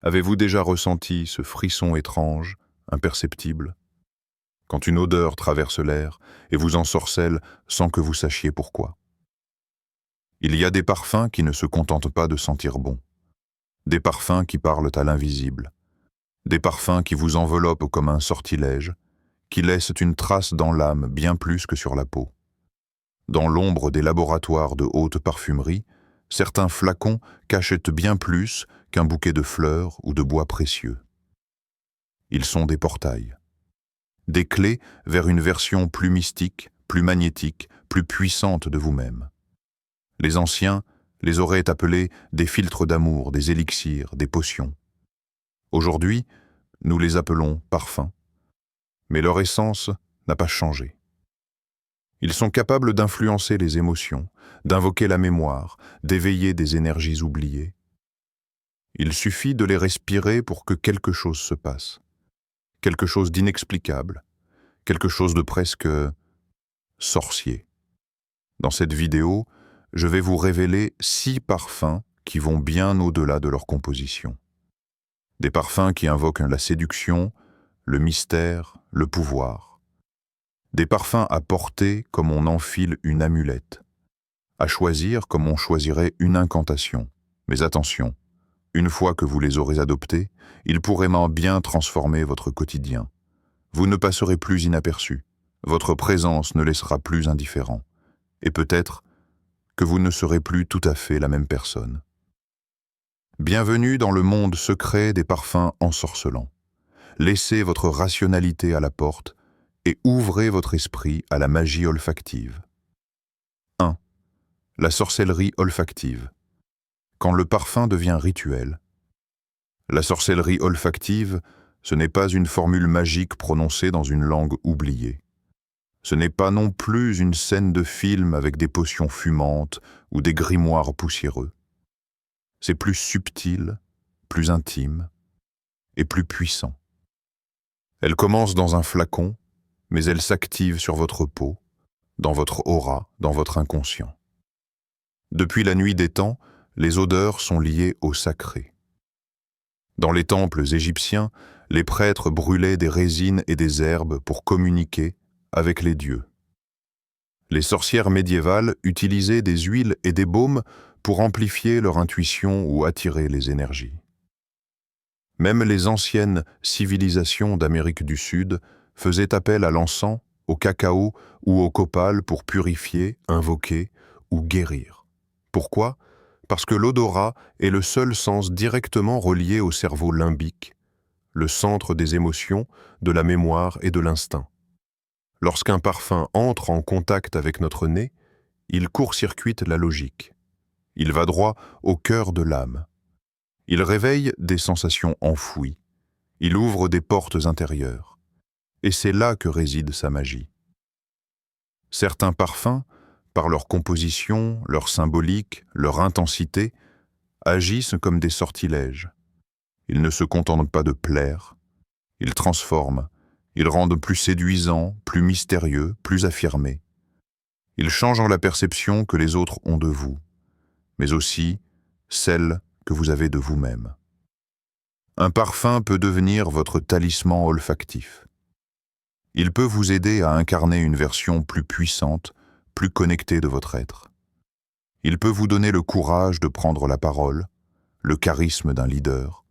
Avez-vous déjà ressenti ce frisson étrange, imperceptible, quand une odeur traverse l'air et vous ensorcelle sans que vous sachiez pourquoi? Il y a des parfums qui ne se contentent pas de sentir bon, des parfums qui parlent à l'invisible, des parfums qui vous enveloppent comme un sortilège, qui laissent une trace dans l'âme bien plus que sur la peau. Dans l'ombre des laboratoires de haute parfumerie, certains flacons cachent bien plus qu'un bouquet de fleurs ou de bois précieux. Ils sont des portails, des clés vers une version plus mystique, plus magnétique, plus puissante de vous-même. Les anciens les auraient appelés des filtres d'amour, des élixirs, des potions. Aujourd'hui, nous les appelons parfums, mais leur essence n'a pas changé. Ils sont capables d'influencer les émotions, d'invoquer la mémoire, d'éveiller des énergies oubliées. Il suffit de les respirer pour que quelque chose se passe, quelque chose d'inexplicable, quelque chose de presque sorcier. Dans cette vidéo, je vais vous révéler 6 parfums qui vont bien au-delà de leur composition. Des parfums qui invoquent la séduction, le mystère, le pouvoir. Des parfums à porter comme on enfile une amulette, à choisir comme on choisirait une incantation. Mais attention, une fois que vous les aurez adoptés, ils pourraient bien transformer votre quotidien. Vous ne passerez plus inaperçu, votre présence ne laissera plus indifférent, et peut-être que vous ne serez plus tout à fait la même personne. Bienvenue dans le monde secret des parfums ensorcelants. Laissez votre rationalité à la porte et ouvrez votre esprit à la magie olfactive. 1. La sorcellerie olfactive. Quand le parfum devient rituel. La sorcellerie olfactive, ce n'est pas une formule magique prononcée dans une langue oubliée. Ce n'est pas non plus une scène de film avec des potions fumantes ou des grimoires poussiéreux. C'est plus subtil, plus intime et plus puissant. Elle commence dans un flacon, mais elle s'active sur votre peau, dans votre aura, dans votre inconscient. Depuis la nuit des temps, les odeurs sont liées au sacré. Dans les temples égyptiens, les prêtres brûlaient des résines et des herbes pour communiquer avec les dieux. Les sorcières médiévales utilisaient des huiles et des baumes pour amplifier leur intuition ou attirer les énergies. Même les anciennes civilisations d'Amérique du Sud faisaient appel à l'encens, au cacao ou au copal pour purifier, invoquer ou guérir. Pourquoi? Parce que l'odorat est le seul sens directement relié au cerveau limbique, le centre des émotions, de la mémoire et de l'instinct. Lorsqu'un parfum entre en contact avec notre nez, il court-circuite la logique. Il va droit au cœur de l'âme. Il réveille des sensations enfouies. Il ouvre des portes intérieures. Et c'est là que réside sa magie. Certains parfums, par leur composition, leur symbolique, leur intensité, agissent comme des sortilèges. Ils ne se contentent pas de plaire. Ils transforment. Ils rendent plus séduisant, plus mystérieux, plus affirmé. Ils changent la perception que les autres ont de vous, mais aussi celle que vous avez de vous-même. Un parfum peut devenir votre talisman olfactif. Il peut vous aider à incarner une version plus puissante, plus connectée de votre être. Il peut vous donner le courage de prendre la parole, le charisme d'un leader,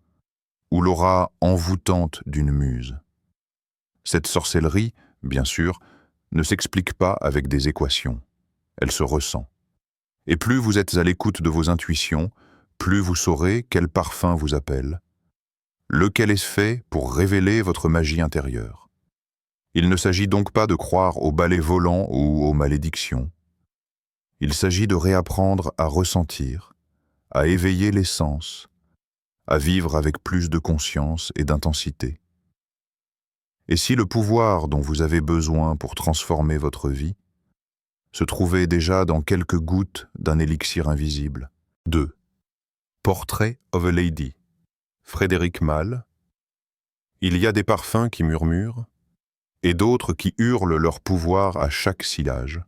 ou l'aura envoûtante d'une muse. Cette sorcellerie, bien sûr, ne s'explique pas avec des équations. Elle se ressent. Et plus vous êtes à l'écoute de vos intuitions, plus vous saurez quel parfum vous appelle, lequel est fait pour révéler votre magie intérieure. Il ne s'agit donc pas de croire aux balais volants ou aux malédictions. Il s'agit de réapprendre à ressentir, à éveiller les sens, à vivre avec plus de conscience et d'intensité. Et si le pouvoir dont vous avez besoin pour transformer votre vie se trouvait déjà dans quelques gouttes d'un élixir invisible? 2. Portrait of a Lady. Frédéric Malle. Il y a des parfums qui murmurent et d'autres qui hurlent leur pouvoir à chaque sillage.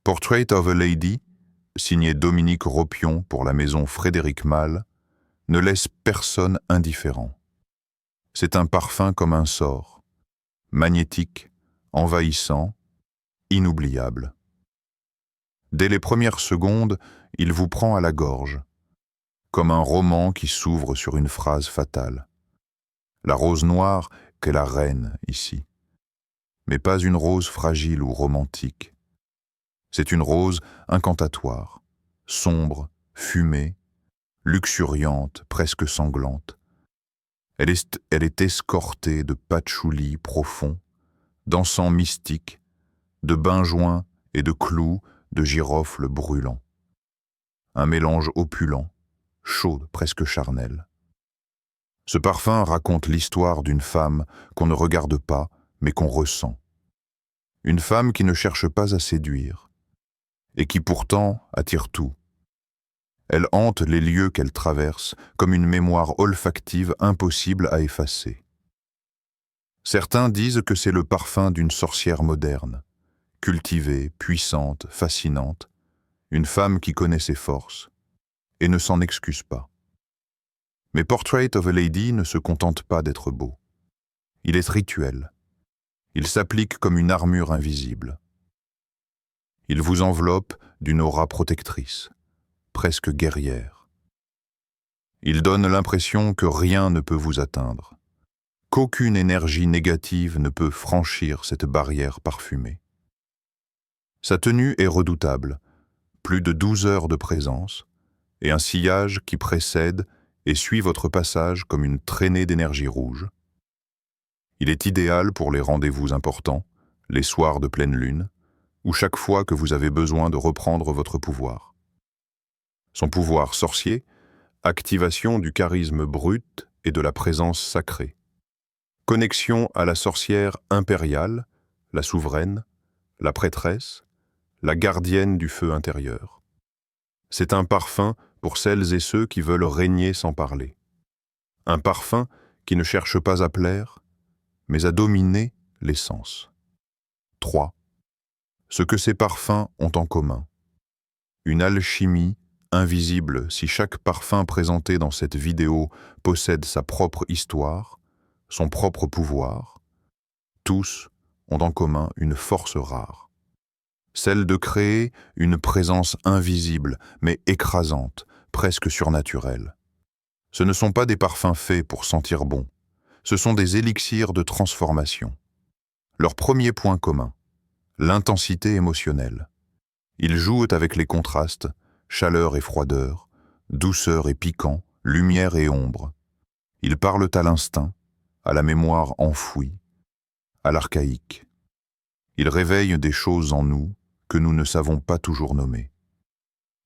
Portrait of a Lady, signé Dominique Ropion pour la maison Frédéric Malle, ne laisse personne indifférent. C'est un parfum comme un sort, magnétique, envahissant, inoubliable. Dès les premières secondes, il vous prend à la gorge, comme un roman qui s'ouvre sur une phrase fatale. La rose noire qu'est la reine ici, mais pas une rose fragile ou romantique. C'est une rose incantatoire, sombre, fumée, luxuriante, presque sanglante. Elle est escortée de patchouli profonds, d'encens mystique, de benjoin et de clous de girofle brûlant. Un mélange opulent, chaud, presque charnel. Ce parfum raconte l'histoire d'une femme qu'on ne regarde pas, mais qu'on ressent. Une femme qui ne cherche pas à séduire, et qui pourtant attire tout. Elle hante les lieux qu'elle traverse comme une mémoire olfactive impossible à effacer. Certains disent que c'est le parfum d'une sorcière moderne, cultivée, puissante, fascinante, une femme qui connaît ses forces et ne s'en excuse pas. Mais Portrait of a Lady ne se contente pas d'être beau. Il est rituel. Il s'applique comme une armure invisible. Il vous enveloppe d'une aura protectrice, presque guerrière. Il donne l'impression que rien ne peut vous atteindre, qu'aucune énergie négative ne peut franchir cette barrière parfumée. Sa tenue est redoutable, plus de 12 heures de présence, et un sillage qui précède et suit votre passage comme une traînée d'énergie rouge. Il est idéal pour les rendez-vous importants, les soirs de pleine lune, ou chaque fois que vous avez besoin de reprendre votre pouvoir. Son pouvoir sorcier, activation du charisme brut et de la présence sacrée. Connexion à la sorcière impériale, la souveraine, la prêtresse, la gardienne du feu intérieur. C'est un parfum pour celles et ceux qui veulent régner sans parler. Un parfum qui ne cherche pas à plaire, mais à dominer les sens. 3. Ce que ces parfums ont en commun. Une alchimie invisible si chaque parfum présenté dans cette vidéo possède sa propre histoire, son propre pouvoir. Tous ont en commun une force rare. Celle de créer une présence invisible, mais écrasante, presque surnaturelle. Ce ne sont pas des parfums faits pour sentir bon, ce sont des élixirs de transformation. Leur premier point commun, l'intensité émotionnelle. Ils jouent avec les contrastes, chaleur et froideur, douceur et piquant, lumière et ombre. Ils parlent à l'instinct, à la mémoire enfouie, à l'archaïque. Ils réveillent des choses en nous que nous ne savons pas toujours nommer.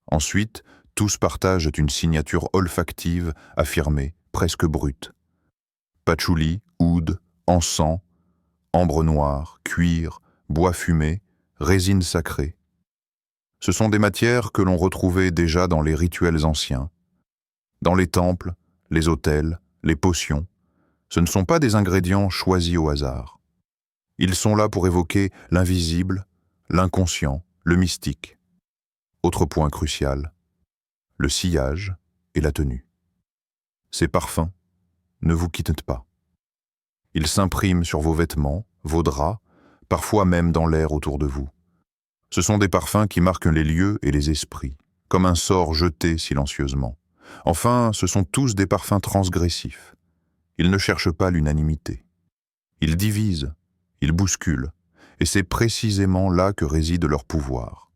Ensuite, tous partagent une signature olfactive affirmée, presque brute. Patchouli, oud, encens, ambre noire, cuir, bois fumé, résine sacrée. Ce sont des matières que l'on retrouvait déjà dans les rituels anciens. Dans les temples, les autels, les potions, ce ne sont pas des ingrédients choisis au hasard. Ils sont là pour évoquer l'invisible, l'inconscient, le mystique. Autre point crucial, le sillage et la tenue. Ces parfums ne vous quittent pas. Ils s'impriment sur vos vêtements, vos draps, parfois même dans l'air autour de vous. Ce sont des parfums qui marquent les lieux et les esprits, comme un sort jeté silencieusement. Enfin, ce sont tous des parfums transgressifs. Ils ne cherchent pas l'unanimité. Ils divisent, ils bousculent, et c'est précisément là que réside leur pouvoir.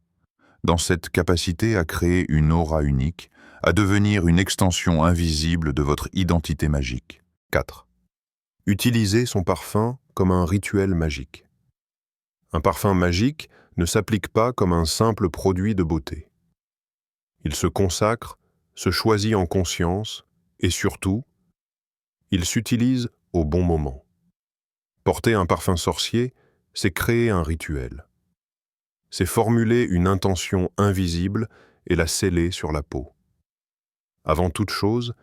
Dans cette capacité à créer une aura unique, à devenir une extension invisible de votre identité magique. 4. Utilisez son parfum comme un rituel magique. Un parfum magique ne s'applique pas comme un simple produit de beauté. Il se consacre, se choisit en conscience et surtout, il s'utilise au bon moment. Porter un parfum sorcier, c'est créer un rituel. C'est formuler une intention invisible et la sceller sur la peau. Avant toute chose,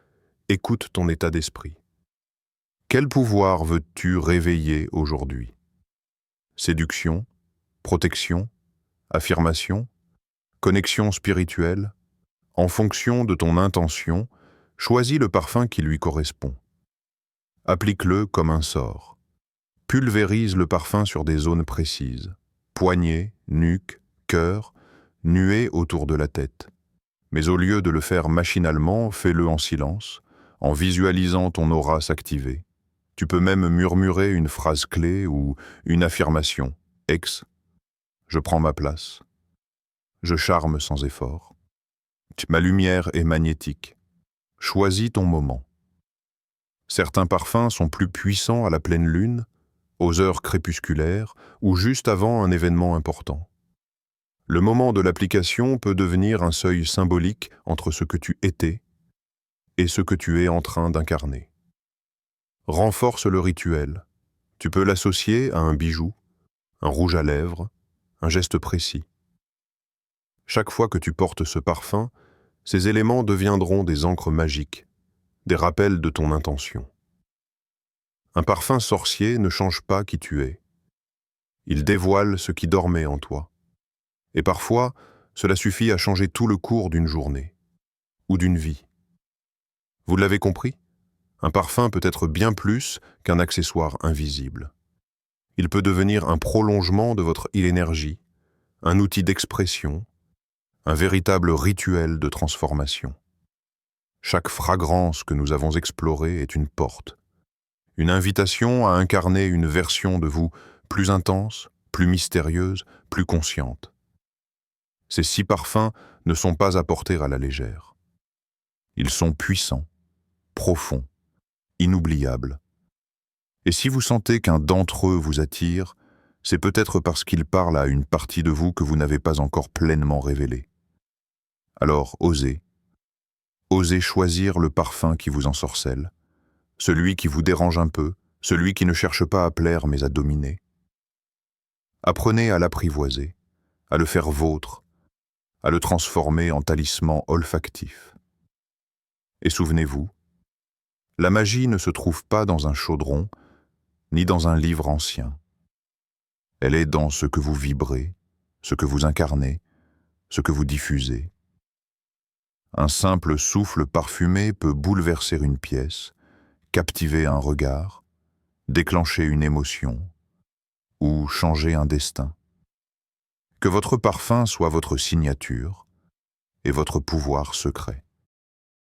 écoute ton état d'esprit. Quel pouvoir veux-tu réveiller aujourd'hui? Séduction, protection, affirmation, connexion spirituelle? En fonction de ton intention, Choisis le parfum qui lui correspond. Applique-le comme un sort. Pulvérise le parfum sur des zones précises. Poignet, nuque, cœur, nuée autour de la tête. Mais au lieu de le faire machinalement, fais-le en silence, en visualisant ton aura s'activer. Tu peux même murmurer une phrase clé ou une affirmation. Je prends ma place. Je charme sans effort. Ma lumière est magnétique. Choisis ton moment. Certains parfums sont plus puissants à la pleine lune, aux heures crépusculaires ou juste avant un événement important. Le moment de l'application peut devenir un seuil symbolique entre ce que tu étais et ce que tu es en train d'incarner. Renforce le rituel. Tu peux l'associer à un bijou, un rouge à lèvres, un geste précis. Chaque fois que tu portes ce parfum, ces éléments deviendront des encres magiques, des rappels de ton intention. Un parfum sorcier ne change pas qui tu es. Il dévoile ce qui dormait en toi. Et parfois, cela suffit à changer tout le cours d'une journée ou d'une vie. Vous l'avez compris? Un parfum peut être bien plus qu'un accessoire invisible. Il peut devenir un prolongement de votre énergie, un outil d'expression, un véritable rituel de transformation. Chaque fragrance que nous avons explorée est une porte, une invitation à incarner une version de vous plus intense, plus mystérieuse, plus consciente. Ces 6 parfums ne sont pas à porter à la légère. Ils sont puissants, profonds, inoubliables. Et si vous sentez qu'un d'entre eux vous attire, c'est peut-être parce qu'il parle à une partie de vous que vous n'avez pas encore pleinement révélée. Alors osez choisir le parfum qui vous ensorcelle, celui qui vous dérange un peu, celui qui ne cherche pas à plaire mais à dominer. Apprenez à l'apprivoiser, à le faire vôtre, à le transformer en talisman olfactif. Et souvenez-vous, la magie ne se trouve pas dans un chaudron, ni dans un livre ancien. Elle est dans ce que vous vibrez, ce que vous incarnez, ce que vous diffusez. Un simple souffle parfumé peut bouleverser une pièce, captiver un regard, déclencher une émotion ou changer un destin. Que votre parfum soit votre signature et votre pouvoir secret.